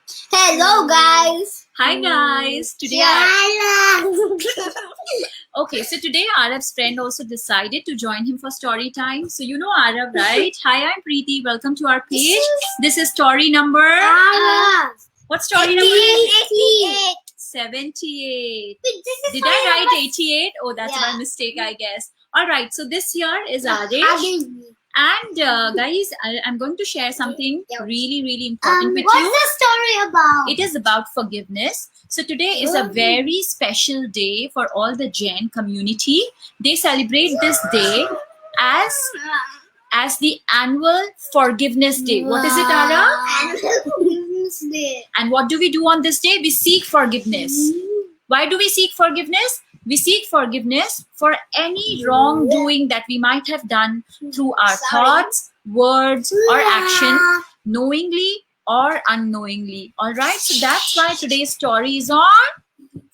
Hello guys. Hi guys. Today Okay, so today Arab's friend also decided to join him for story time. So you know Arab, right? Hi, I'm Preeti. Welcome to our page. This is story number. What story number? 88. 78. Did I write 88? Oh, that's my mistake, I guess. All right. So this here is Arish. And guys, I'm going to share something really important with you. What's the story about? It is about forgiveness. So today is a very special day for all the Jain community. They celebrate this day as the annual forgiveness day. What is it, Ara? Annual Forgiveness Day. And what do we do on this day? We seek forgiveness. Why do we seek forgiveness? We seek forgiveness for any wrongdoing that we might have done through our thoughts, words, or action, knowingly or unknowingly. All right, so that's why today's story is on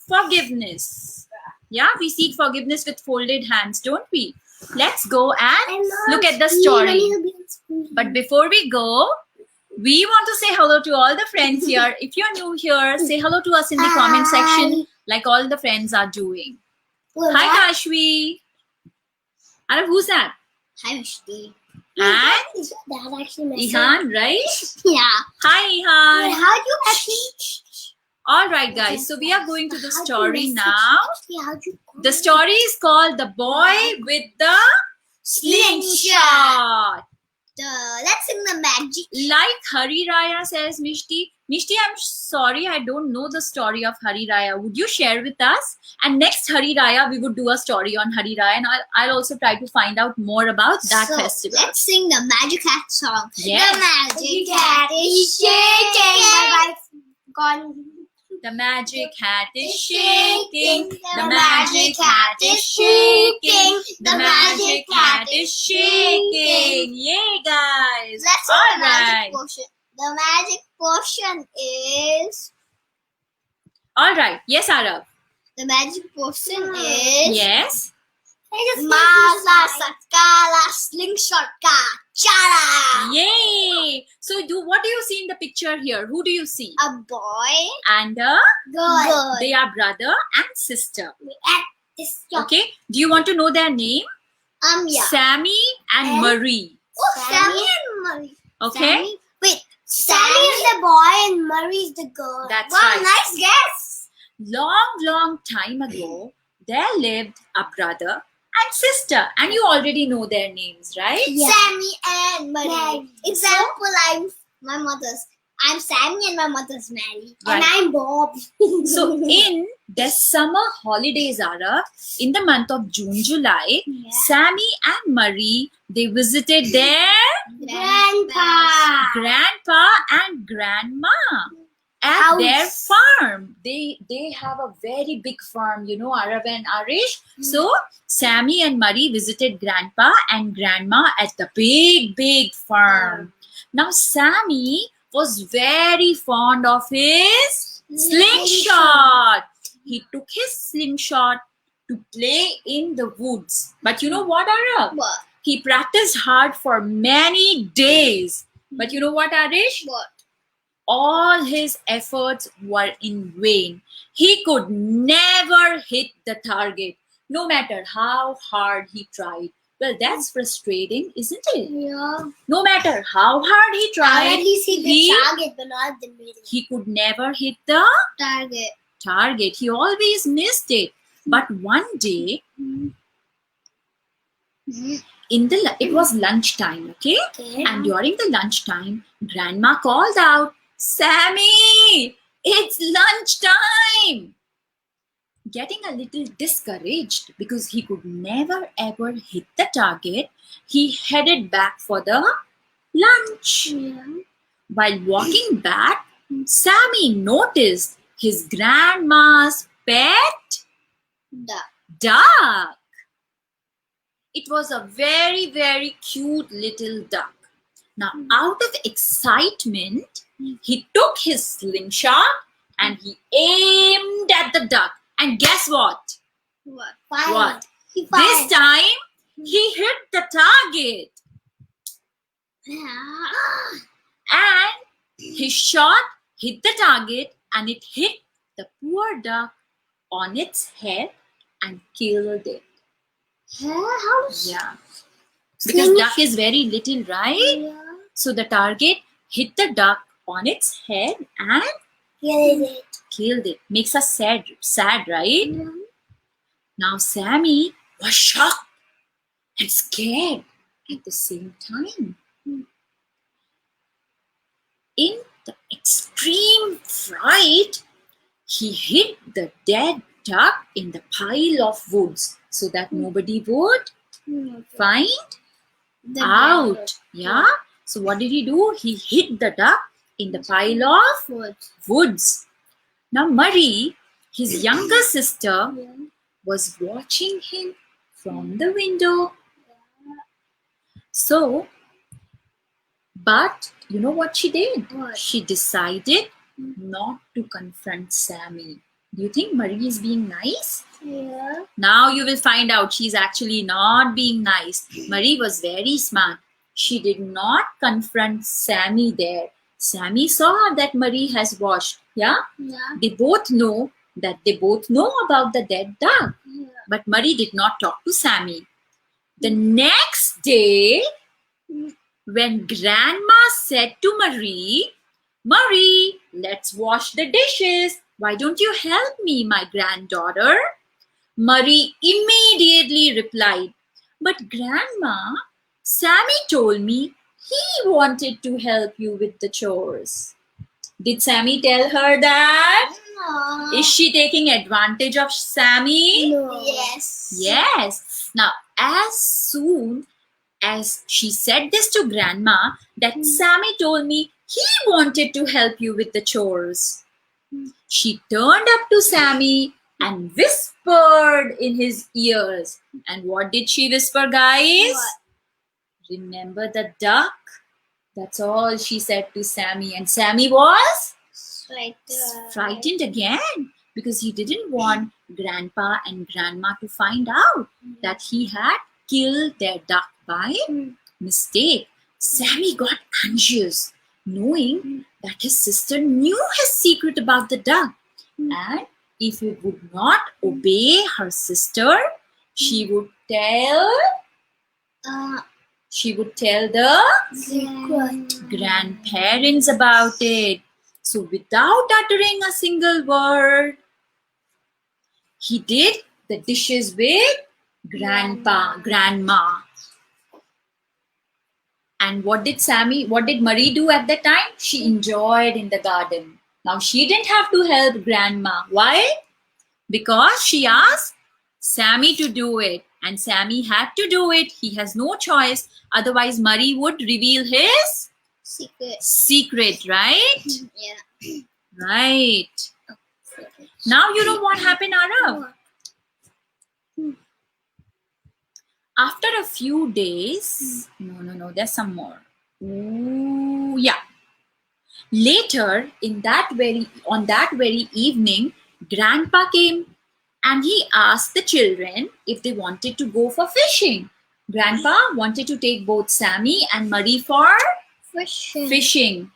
forgiveness. Yeah, we seek forgiveness with folded hands, don't we? Let's go and look at the story. But before we go, we want to say hello to all the friends here. If you're new here, say hello to us in the comment section like all the friends are doing. Hi, Kashvi. Arab, who's that? Hi, Mishti. And That actually Ihan, right? Yeah. Hi, Ihan. How do you actually? All right, guys. So we are going to the story now. How do you? The story is called The Boy with the Slingshot. Let's sing the magic. Like Hari Raya says, Mishti. Mishti, I'm sorry, I don't know the story of Hari Raya. Would you share with us? And next Hari Raya, we would do a story on Hari Raya, and I'll also try to find out more about that festival. Let's sing the Magic Hat song. Yes. The Magic Hat is shaking. Bye bye. Gone. The magic hat is shaking. The magic hat is shaking. The magic hat is shaking. Yay, guys! Let's sing All the magic right. potion. The magic potion is. All right. Yes, Arab. The magic potion is. Yes. Mala Sakala Slingshot Chara. Yay! So, what do you see in the picture here? Who do you see? A boy, And a girl. they are brother and sister. At this Okay. Do you want to know their name? yeah. Sammy and Marie. Oh, Sammy and Murray. Okay. Sammy, wait. Sammy is the boy and Murray is the girl. That's wow, right. Nice guess. Long time ago, there lived a brother and sister, and you already know their names, right? Yeah. Sammy and Murray. Example, I'm Sammy and my mother's Mary. Right. And I'm Bob. So in the summer holidays, Ara, in the month of June, July, Sammy and Marie, they visited their grandpa and grandma at their farm. They have a very big farm, you know, Arab and Arish. So Sammy and Marie visited grandpa and grandma at the big farm. Now Sammy was very fond of his slingshot. He took his slingshot to play in the woods. But you know what, Arab? What? He practiced hard for many days. But you know what, Arish? What? All his efforts were in vain. He could never hit the target, no matter how hard he tried. Well, that's frustrating, isn't it? Yeah. No matter how hard he tried, At least hit the target, but not the middle. he could never hit the Target. He always missed it. But one day, it was lunchtime, okay? And during the lunchtime, Grandma called out, "Sammy, it's lunchtime!" Getting a little discouraged because he could never ever hit the target, he headed back for the lunch. While walking back, Sammy noticed his grandma's pet duck. It was a very cute little duck. Now, out of excitement, he took his slingshot and he aimed at the duck. And guess what? What? This time, he hit the target. And his shot hit the target, and it hit the poor duck on its head and killed it. How does Yeah. Because duck is very little, right? Yeah. So the target hit the duck on its head and killed it. Makes us sad, right? Yeah. Now Sammy was shocked and scared at the same time. In the extreme fright, he hid the dead duck in the pile of woods so that nobody would find The out. dead Yeah. So what did he do? He hid the duck in the pile of food. woods. Now Marie, his younger sister, Yeah. was watching him from the window. So, but you know what she did? What? She decided not to confront Sammy. Do you think Marie is being nice? Yeah. Now you will find out she's actually not being nice. Marie was very smart. She did not confront Sammy there. Sammy saw that Marie has watched. Yeah? Yeah. They both know about the dead duck. Yeah. But Marie did not talk to Sammy. The next day, when Grandma said to Marie, Marie, let's wash the dishes. Why don't you help me, my granddaughter? Marie immediately replied, but Grandma, Sammy told me he wanted to help you with the chores. Did Sammy tell her that? No. Is she taking advantage of Sammy? No. Yes. Yes. Now, as soon as she said this to Grandma, that Sammy told me he wanted to help you with the chores, she turned up to Sammy and whispered in his ears. And what did she whisper, guys? What? Remember the duck? That's all she said to Sammy. And Sammy was frightened again because he didn't want Grandpa and Grandma to find out that he had killed their duck by mistake. Sammy got anxious, knowing that his sister knew his secret about the duck. And if he would not obey her sister, she would tell the Secret. grandparents about it. So without uttering a single word, he did the dishes with grandma. And what did Marie do at that time? She enjoyed in the garden. Now she didn't have to help grandma. Why? Because she asked Sammy to do it. And Sammy had to do it. He has no choice. Otherwise, Marie would reveal his secret, right? Yeah. Right. Now you know what happened, Arav? After a few days, no, there's some more. Ooh, yeah. Later, on that very evening, Grandpa came and he asked the children if they wanted to go for fishing. Grandpa wanted to take both Sammy and Marie for fishing.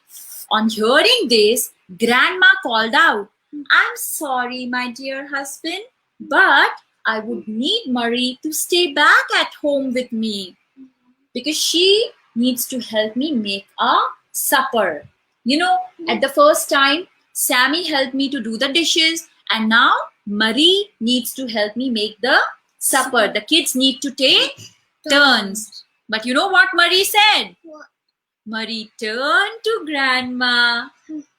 On hearing this, Grandma called out, I'm sorry, my dear husband, but I would need Marie to stay back at home with me because she needs to help me make a supper. You know, at the first time, Sammy helped me to do the dishes, and now Marie needs to help me make the supper. The kids need to take turns. But you know what Marie said? What? Marie turned to Grandma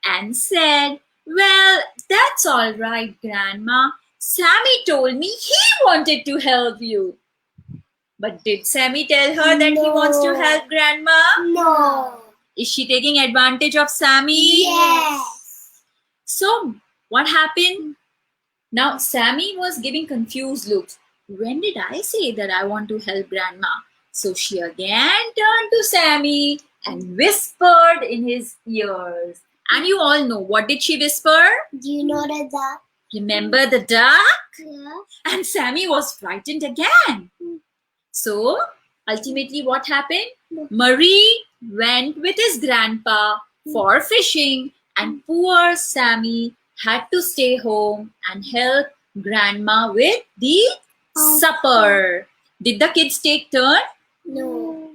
and said, well, that's all right, Grandma. Sammy told me he wanted to help you. But did Sammy tell her that he wants to help Grandma? No. Is she taking advantage of Sammy? Yes. So, what happened? Now, Sammy was giving confused looks. When did I say that I want to help Grandma? So, she again turned to Sammy and whispered in his ears. And you all know, what did she whisper? Do you know the duck? Remember the duck? Yeah. And Sammy was frightened again. So, ultimately what happened? Marie went with his grandpa for fishing and poor Sammy had to stay home and help grandma with the supper. Did the kids take turn? No.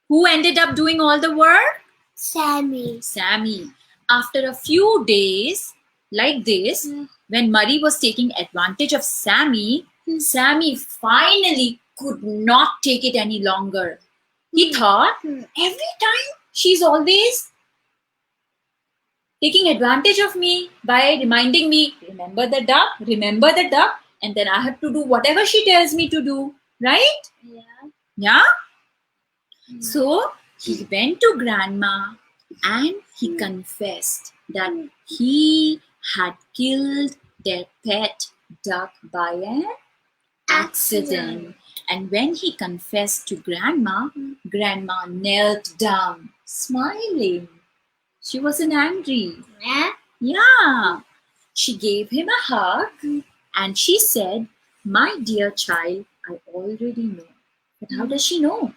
Who ended up doing all the work? Sammy. Sammy. After a few days like this, when Murray was taking advantage of Sammy, Sammy finally could not take it any longer. He thought, every time she's always taking advantage of me by reminding me, remember the duck, and then I have to do whatever she tells me to do, right? Yeah? So he went to grandma and he confessed that he had killed their pet duck by an accident. And when he confessed to grandma, grandma knelt down, smiling. She wasn't angry. Yeah. She gave him a hug and she said, my dear child, I already know. But how does she know?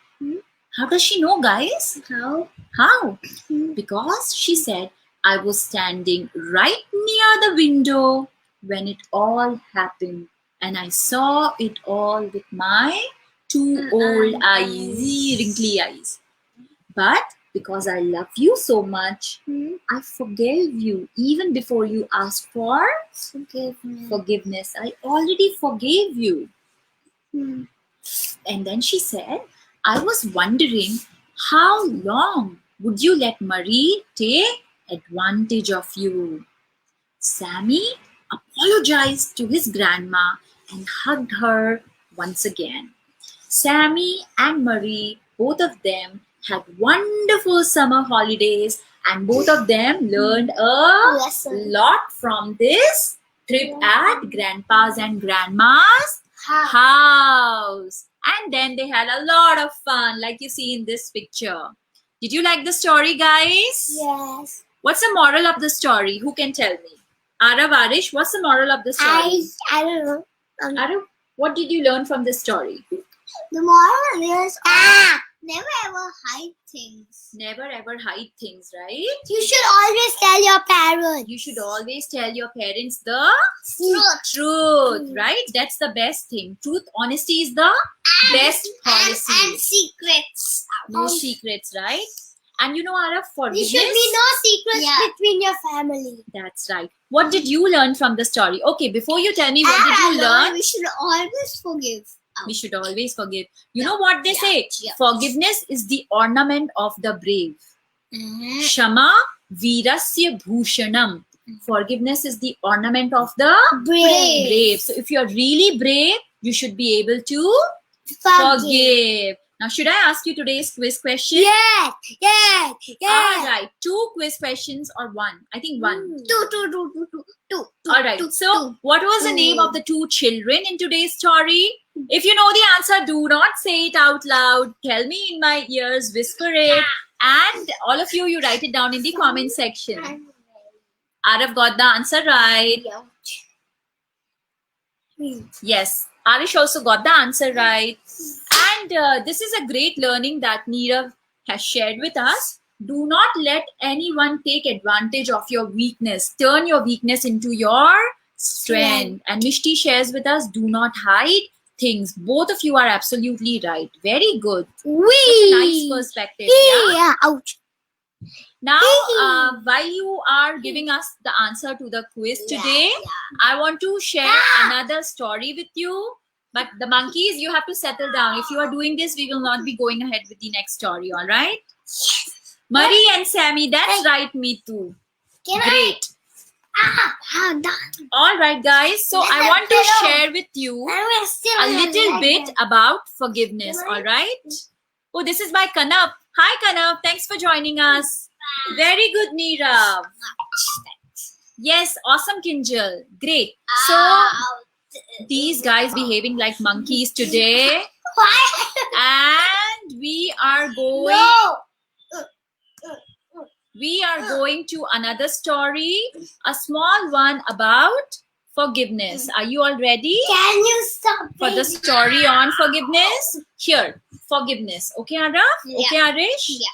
How does she know, guys? How? Because she said, I was standing right near the window when it all happened. And I saw it all with my two old eyes, wrinkly eyes. But because I love you so much, I forgave you even before you asked for forgiveness. I already forgave you. And then she said, I was wondering how long would you let Marie take advantage of you? Sammy apologized to his grandma and hugged her once again. Sammy and Marie, both of them had wonderful summer holidays and both of them learned a lot from this trip at Grandpa's and Grandma's house. And then they had a lot of fun, like you see in this picture. Did you like the story, guys? Yes. What's the moral of the story? Who can tell me? Arav, Arish, what's the moral of the story? I don't know. Arav, what did you learn from this story? The moral is never ever hide things. Never ever hide things, right? You should always tell your parents. You should always tell your parents the Truth. right? That's the best thing. Truth, honesty is the best policy. And secrets. No secrets, right? And you know, Arav, There forgiveness. should be no secrets between your family. That's right. What did you learn from the story? Okay, before you tell me, what did you learn? We should always forgive. We should always forgive. You know what they say? Yeah. Forgiveness is the ornament of the brave. Shama virasya bhushanam. Forgiveness is the ornament of the brave. So if you're really brave, you should be able to forgive. Now, should I ask you today's quiz question? Yeah. All right. 2 quiz questions or 1? I think 1. Two. All right. So, what was the name of the 2 children in today's story? If you know the answer, do not say it out loud. Tell me in my ears, whisper it. And all of you, you write it down in the comment section. Arav got the answer right. Yes. Arish also got the answer right. And this is a great learning that Neerav has shared with us. Do not let anyone take advantage of your weakness. Turn your weakness into your strength. And Mishti shares with us, do not hide things. Both of you are absolutely right. Very good. Such a nice perspective. Yeah? Ouch. Now, while you are giving us the answer to the quiz today, I want to share another story with you. But the monkeys, you have to settle down. If you are doing this, we will not be going ahead with the next story, all right? Marie and Sammy, that's right, me too. Great. All right, guys. So I want to share with you a little bit about forgiveness, all right? Oh, this is my Kanav. Hi, Kanav. Thanks for joining us. Very good, Neerav. Yes, awesome, Kinjal. Great. So these guys behaving like monkeys today. And we are going to another story, a small one about forgiveness. Are you all ready? Can you stop For the story on forgiveness? Here, forgiveness. Okay, Arav? Yeah. Okay, Arish? Yeah.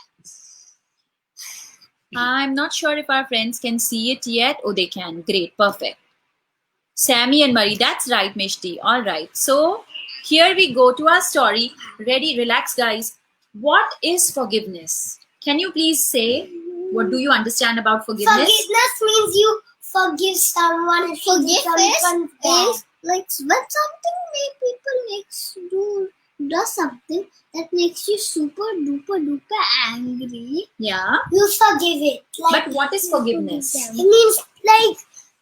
I'm not sure if our friends can see it yet. Oh, they can. Great. Perfect. Sammy and Marie. That's right, Mishti. All right. So here we go to our story. Ready? Relax, guys. What is forgiveness? Can you please say, what do you understand about forgiveness? Forgiveness means you forgive someone. Forgive is like when something makes does something that makes you super duper angry. Yeah. You forgive it. But what is forgiveness? It means like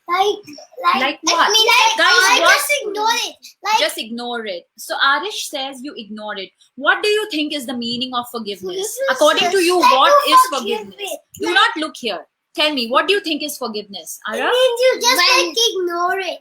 Like what? It means Guys, what? just ignore it. Just ignore it. So Arish says you ignore it. What do you think is the meaning of forgiveness? Forgiveness According to is you, like what you is forgive forgiveness? it. Do not look here. Tell me, what do you think is forgiveness? It Ara? means you just ignore it.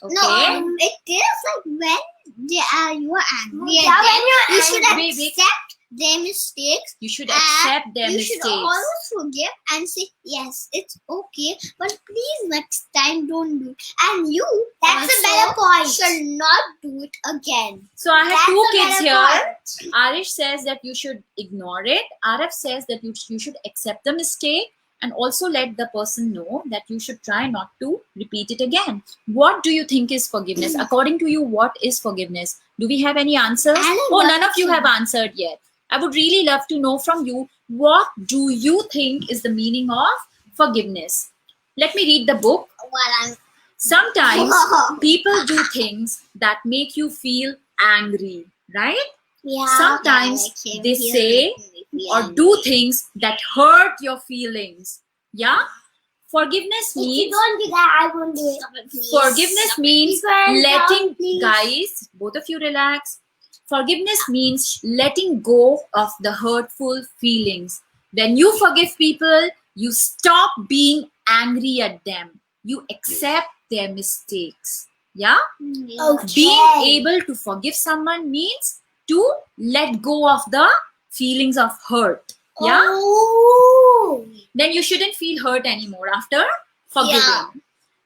Okay. No, it is like when you are angry Yeah, at them, you should Wait. accept their mistakes. You should accept their You mistakes. should always forgive and say, yes, it's okay, but please next time don't do it. And you, that's a better point, should not do it again. So I have That's two a kids better here. Arish says that you should ignore it. Arif says that you should accept the mistake and also let the person know that you should try not to repeat it again. What do you think is forgiveness? According to you, what is forgiveness? Do we have any answers? Oh, none of you have answered yet. I would really love to know from you, what do you think is the meaning of forgiveness? Let me read the book. Sometimes people do things that make you feel angry, right? Yeah. Sometimes they say or do things that hurt your feelings. Yeah? Forgiveness If you means don't do that, I won't do it. forgiveness means Please. letting, Please. guys, both of you relax. Forgiveness means letting go of the hurtful feelings. When you forgive people, you stop being angry at them. You accept their mistakes. Yeah? Okay. Being able to forgive someone means to let go of the feelings of hurt. Yeah? Oh. Then you shouldn't feel hurt anymore after forgiving. Yeah.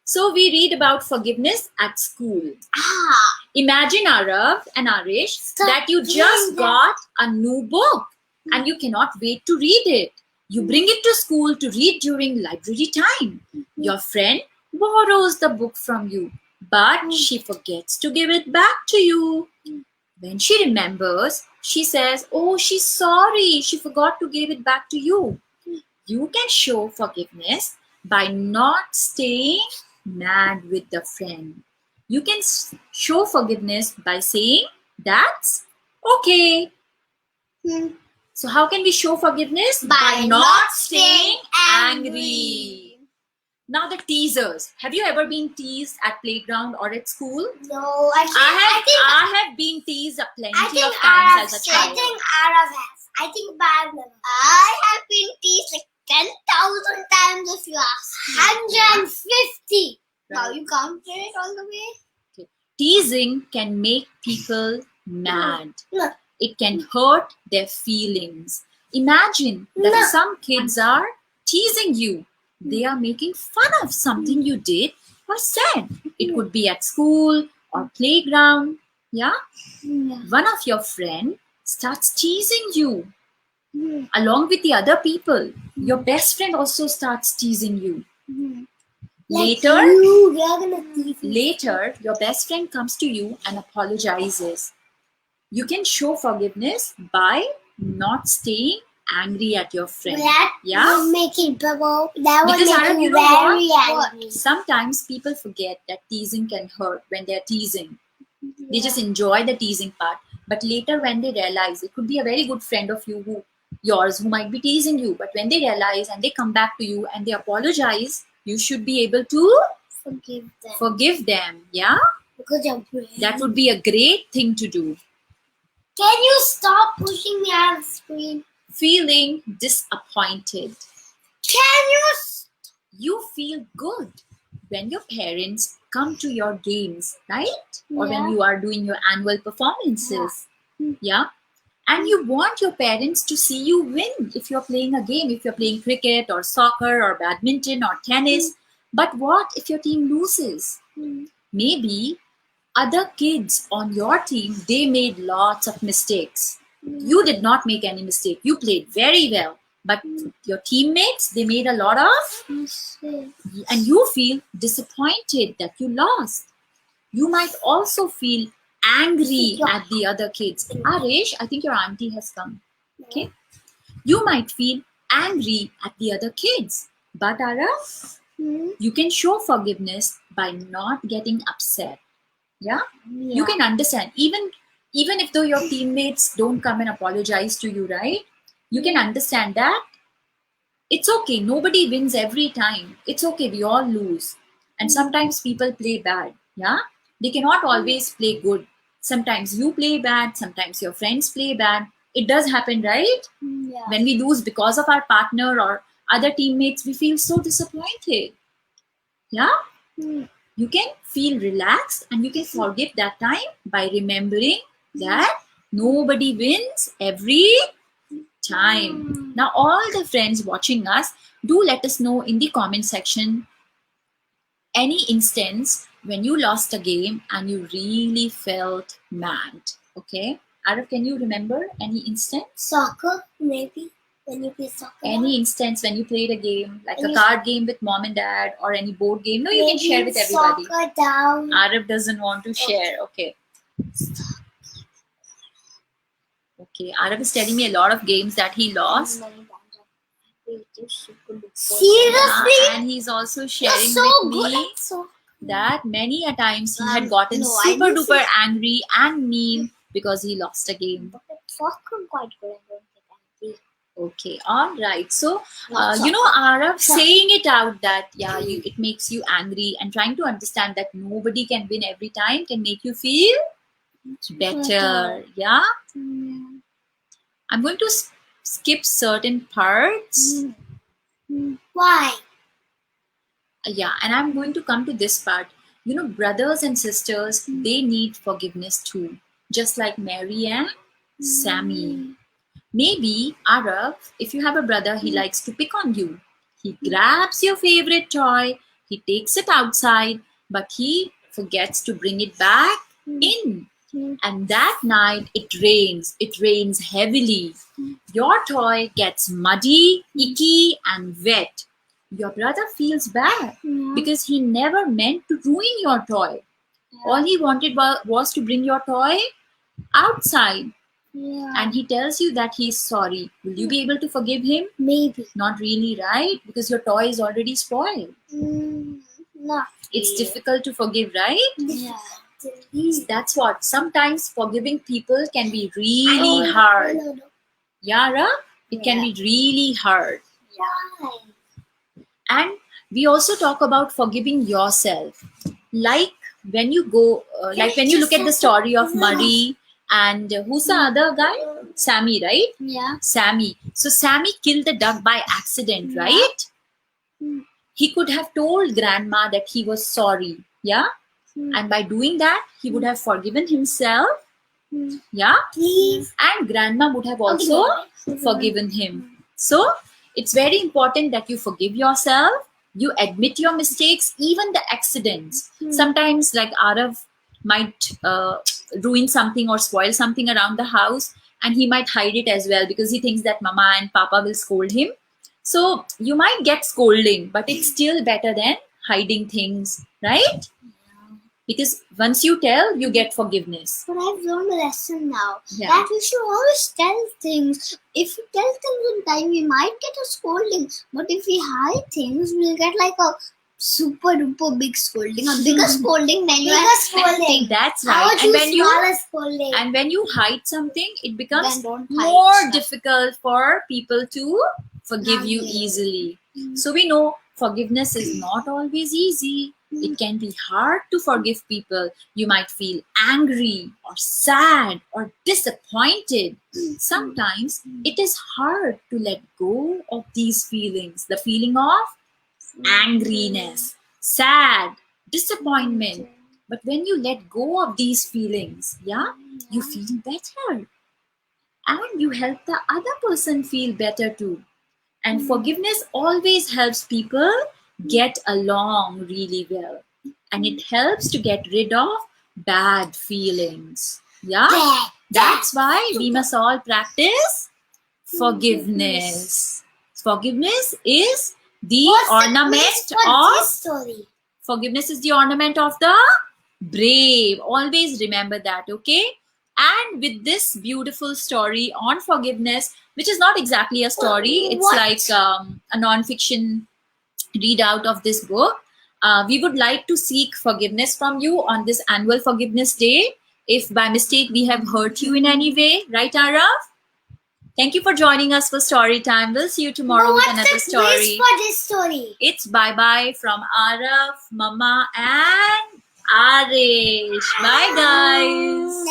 So we read about forgiveness at school. Ah. Imagine, Arav and Arish, Stop that you doing just that. got a new book and you cannot wait to read it. You bring it to school to read during library time. Your friend borrows the book from you, but she forgets to give it back to you. When she remembers, she says, oh, she's sorry, she forgot to give it back to you. You can show forgiveness by not staying mad with the friend. You can show forgiveness by saying, that's okay. So how can we show forgiveness? By not staying angry. Now the teasers. Have you ever been teased at playground or at school? No, I have been teased plenty I think of times as a I child. think Arav has. I think Bad never. I have been teased like 10,000 times if you ask. 150. Now you counted it all the way. Teasing can make people mad. No. It can hurt their feelings. Imagine that some kids are teasing you. They are making fun of something you did or said. It could be at school or playground. Yeah? One of your friend starts teasing you along with the other people. Your best friend also starts teasing you. Later, your best friend comes to you and apologizes. You can show forgiveness by not staying angry at your friend. That would make it bubble. That would Because make Arav, you it know very what? angry. Sometimes people forget that teasing can hurt when they're teasing. They just enjoy the teasing part. But later when they realize, it could be a very good friend of yours who might be teasing you. But when they realize and they come back to you and they apologize, you should be able to forgive them. Yeah? Because you're brave. That would be a great thing to do. Can you stop pushing me out of the screen? Feeling disappointed. You feel good when your parents come to your games, right? Or when you are doing your annual performances. Yeah. And you want your parents to see you win if you're playing a game, if you're playing cricket or soccer or badminton or tennis. But what if your team loses? Maybe other kids on your team, they made lots of mistakes. You did not make any mistake. You played very well. but your teammates, they made a lot of, and you feel disappointed that you lost. You might also feel angry at the other kids. Arish, I think your auntie has come. Okay. You might feel angry at the other kids. But Arav, you can show forgiveness by not getting upset. Yeah? You can understand. Even if though your teammates don't come and apologize to you, right? You can understand that it's okay. Nobody wins every time. It's okay. We all lose. And sometimes people play bad. Yeah? They cannot always play good. Sometimes you play bad. Sometimes your friends play bad. It does happen, right? Yeah. When we lose because of our partner or other teammates, we feel so disappointed. Yeah? You can feel relaxed and you can forgive that time by remembering that nobody wins every time. Now, all the friends watching us, do let us know in the comment section any instance when you lost a game and you really felt mad. Okay? Arav, can you remember any instance? Soccer, maybe. When you play soccer. Any instance when you played a game, like a card game with mom and dad or any board game? No, you can share with everybody. Soccer down. Arav doesn't want to share. Okay. Okay. Arav is telling me a lot of games that he lost. Seriously? Yeah, and he's also sharing with me that many a times he had gotten super duper angry and mean because he lost a game. Soccer quite good. I don't get angry. Okay, all right. So, Arav saying it out that, it makes you angry and trying to understand that nobody can win every time can make you feel better. Yeah? I'm going to skip certain parts. Why? Yeah, and I'm going to come to this part. Brothers and sisters, they need forgiveness too, just like Mary and Sammy. Maybe, Arav, if you have a brother, he likes to pick on you. He grabs your favorite toy, he takes it outside, but he forgets to bring it back in. And that night, it rains heavily. Your toy gets muddy, icky, and wet. Your brother feels bad because he never meant to ruin your toy. All he wanted was to bring your toy outside. And he tells you that he's sorry. Will you be able to forgive him? Maybe. Not really, right? Because your toy is already spoiled. Not It's really. difficult to forgive, right? Yeah. That's what. Sometimes forgiving people can be really hard. Yara, it can be really hard. Yeah. And we also talk about forgiving yourself. Like when you go, when you look at the story of Murray and who's the other guy? Sammy, right? Yeah. Sammy. So Sammy killed the duck by accident, right? He could have told grandma that he was sorry. Yeah. And by doing that, he would have forgiven himself. Yeah. Please. And grandma would have also forgiven him. So it's very important that you forgive yourself. You admit your mistakes, even the accidents. Sometimes, like Arav might ruin something or spoil something around the house, and he might hide it as well because he thinks that mama and papa will scold him. So you might get scolding, but it's still better than hiding things, right? Because once you tell, you get forgiveness. But I've learned a lesson now. Yeah. That we should always tell things. If we tell things in time, we might get a scolding. But if we hide things, we'll get like a super duper big scolding. A bigger scolding than you are expecting. That's right. And when you hide something, it becomes more difficult for people to forgive you easily. So we know forgiveness is not always easy. It can be hard to forgive people. You might feel angry or sad or disappointed. Sometimes it is hard to let go of these feelings. The feeling of angriness, sad, disappointment. But when you let go of these feelings, you feel better. And you help the other person feel better too. And forgiveness always helps people get along really well. And it helps to get rid of bad feelings. Yeah? That's why we must all practice forgiveness. Forgiveness is the What's the ornament twist for of this story? Forgiveness is the ornament of the brave. Always remember that, okay? And with this beautiful story on forgiveness, which is not exactly a story, it's What? like a non-fiction readout of this book. We would like to seek forgiveness from you on this annual forgiveness day. If by mistake we have hurt you in any way, right, Arav? Thank you for joining us for story time. We'll see you tomorrow with another What's the twist story. for this story? It's bye-bye from Arav, Mama, and Arish. Bye, guys.